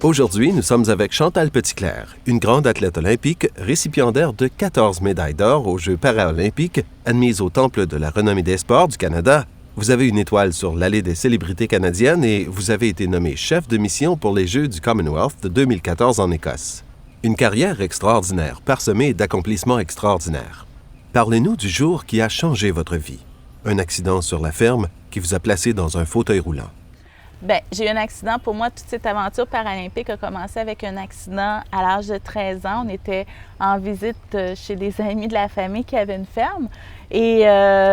Aujourd'hui, nous sommes avec Chantal Petitclerc, une grande athlète olympique, récipiendaire de 14 médailles d'or aux Jeux paralympiques, admise au Temple de la renommée des sports du Canada. Vous avez une étoile sur l'allée des célébrités canadiennes et vous avez été nommé chef de mission pour les Jeux du Commonwealth de 2014 en Écosse. Une carrière extraordinaire, parsemée d'accomplissements extraordinaires. Parlez-nous du jour qui a changé votre vie. Un accident sur la ferme qui vous a placé dans un fauteuil roulant. Bien, j'ai eu un accident. Pour moi, toute cette aventure paralympique a commencé avec un accident à l'âge de 13 ans. On était en visite chez des amis de la famille qui avaient une ferme. Et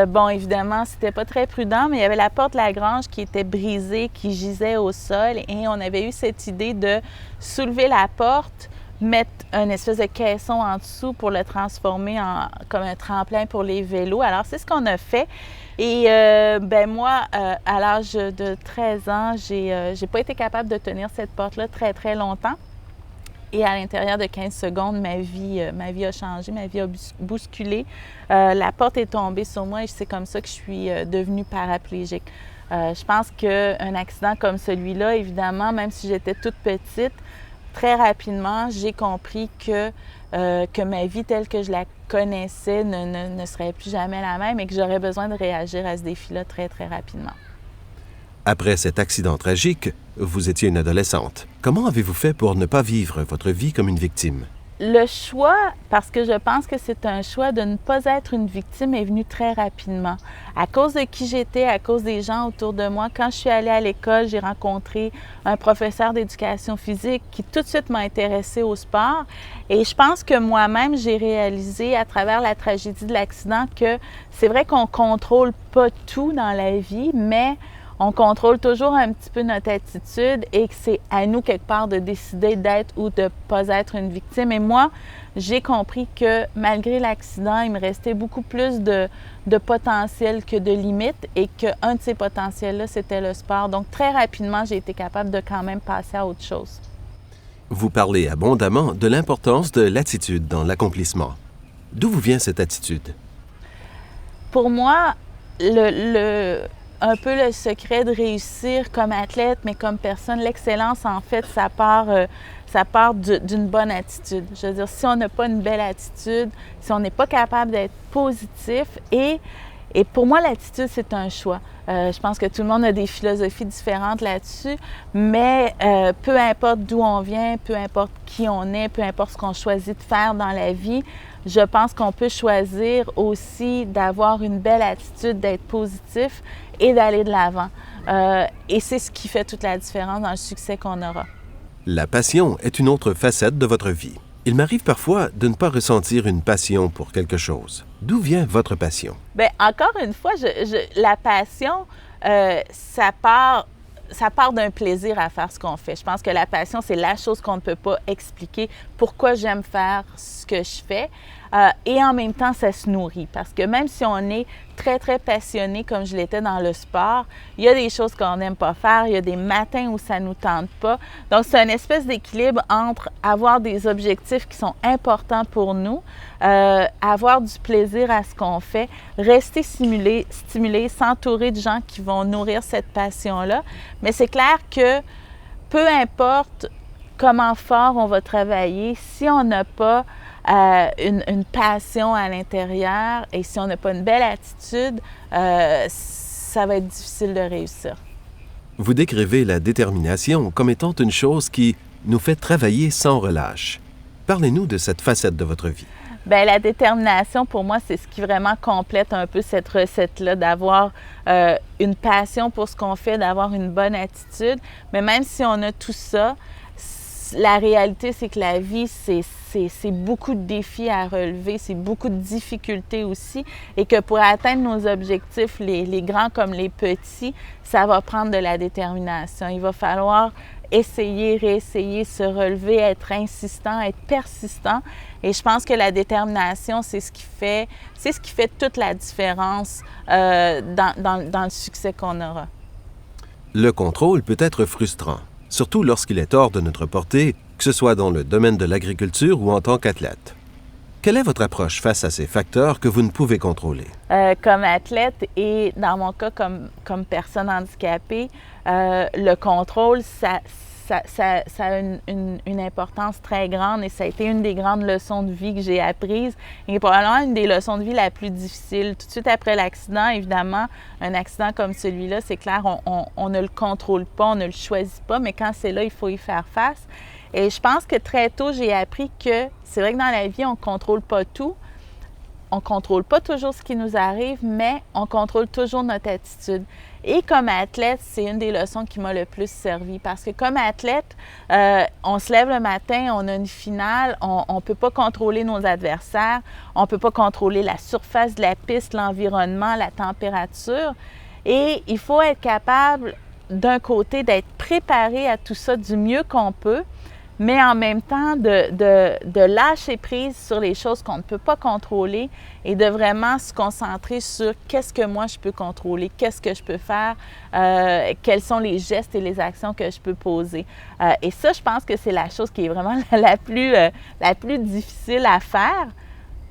bon, évidemment, c'était pas très prudent, mais il y avait la porte de la grange qui était brisée, qui gisait au sol. Et on avait eu cette idée de soulever la porte, mettre une espèce de caisson en dessous pour le transformer comme un tremplin pour les vélos. Alors, c'est ce qu'on a fait. Et ben moi, à l'âge de 13 ans, j'ai pas été capable de tenir cette porte-là très, très longtemps. Et à l'intérieur de 15 secondes, ma vie a changé, ma vie a bousculé. La porte est tombée sur moi et c'est comme ça que je suis devenue paraplégique. Je pense qu'un accident comme celui-là, évidemment, même si j'étais toute petite, très rapidement, j'ai compris que ma vie telle que je la connaissais ne serait plus jamais la même et que j'aurais besoin de réagir à ce défi-là très, très rapidement. Après cet accident tragique, vous étiez une adolescente. Comment avez-vous fait pour ne pas vivre votre vie comme une victime? Le choix, parce que je pense que c'est un choix de ne pas être une victime, est venu très rapidement. À cause de qui j'étais, à cause des gens autour de moi, quand je suis allée à l'école, j'ai rencontré un professeur d'éducation physique qui tout de suite m'a intéressée au sport. Et je pense que moi-même, j'ai réalisé à travers la tragédie de l'accident que c'est vrai qu'on ne contrôle pas tout dans la vie, mais on contrôle toujours un petit peu notre attitude et que c'est à nous quelque part de décider d'être ou de ne pas être une victime. Et moi, j'ai compris que malgré l'accident, il me restait beaucoup plus de potentiel que de limites et qu'un de ces potentiels-là, c'était le sport. Donc très rapidement, j'ai été capable de quand même passer à autre chose. Vous parlez abondamment de l'importance de l'attitude dans l'accomplissement. D'où vous vient cette attitude? Pour moi, un peu le secret de réussir comme athlète, mais comme personne, l'excellence, en fait, ça part d'une bonne attitude. Je veux dire, si on n'a pas une belle attitude, si on n'est pas capable d'être positif, et pour moi, l'attitude, c'est un choix. Je pense que tout le monde a des philosophies différentes là-dessus, mais peu importe d'où on vient, peu importe qui on est, peu importe ce qu'on choisit de faire dans la vie, je pense qu'on peut choisir aussi d'avoir une belle attitude, d'être positif et d'aller de l'avant. Et c'est ce qui fait toute la différence dans le succès qu'on aura. La passion est une autre facette de votre vie. Il m'arrive parfois de ne pas ressentir une passion pour quelque chose. D'où vient votre passion? Bien, encore une fois, la passion, ça part d'un plaisir à faire ce qu'on fait. Je pense que la passion, c'est la chose qu'on ne peut pas expliquer. Pourquoi j'aime faire ce que je fais. Et en même temps, ça se nourrit. Parce que même si on est très, très passionné, comme je l'étais dans le sport, il y a des choses qu'on n'aime pas faire. Il y a des matins où ça ne nous tente pas. Donc, c'est une espèce d'équilibre entre avoir des objectifs qui sont importants pour nous, avoir du plaisir à ce qu'on fait, rester stimulé, s'entourer de gens qui vont nourrir cette passion-là. Mais c'est clair que peu importe comment fort on va travailler, si on n'a pas une passion à l'intérieur et si on n'a pas une belle attitude, ça va être difficile de réussir. Vous décrivez la détermination comme étant une chose qui nous fait travailler sans relâche. Parlez-nous de cette facette de votre vie. Bien, la détermination, pour moi, c'est ce qui vraiment complète un peu cette recette-là, d'avoir une passion pour ce qu'on fait, d'avoir une bonne attitude. Mais même si on a tout ça, la réalité, c'est que la vie, c'est beaucoup de défis à relever, c'est beaucoup de difficultés aussi, et que pour atteindre nos objectifs, les grands comme les petits, ça va prendre de la détermination. Il va falloir essayer, réessayer, se relever, être insistant, être persistant. Et je pense que la détermination, c'est ce qui fait toute la différence dans le succès qu'on aura. Le contrôle peut être frustrant, surtout lorsqu'il est hors de notre portée, que ce soit dans le domaine de l'agriculture ou en tant qu'athlète. Quelle est votre approche face à ces facteurs que vous ne pouvez contrôler? Comme athlète et dans mon cas comme personne handicapée, le contrôle, ça a une importance très grande et ça a été une des grandes leçons de vie que j'ai apprises et probablement une des leçons de vie la plus difficile. Tout de suite après l'accident, évidemment, un accident comme celui-là, c'est clair, on ne le contrôle pas, on ne le choisit pas, mais quand c'est là, il faut y faire face. Et je pense que très tôt, j'ai appris que c'est vrai que dans la vie, on ne contrôle pas tout. On ne contrôle pas toujours ce qui nous arrive, mais on contrôle toujours notre attitude. Et comme athlète, c'est une des leçons qui m'a le plus servi parce que comme athlète, on se lève le matin, on a une finale, on ne peut pas contrôler nos adversaires, on ne peut pas contrôler la surface de la piste, l'environnement, la température. Et il faut être capable, d'un côté, d'être préparé à tout ça du mieux qu'on peut, mais en même temps de lâcher prise sur les choses qu'on ne peut pas contrôler et de vraiment se concentrer sur qu'est-ce que moi je peux contrôler, qu'est-ce que je peux faire, quels sont les gestes et les actions que je peux poser. Et ça, je pense que c'est la chose qui est vraiment la plus difficile à faire,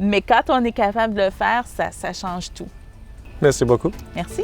mais quand on est capable de le faire, ça change tout. Merci beaucoup. Merci.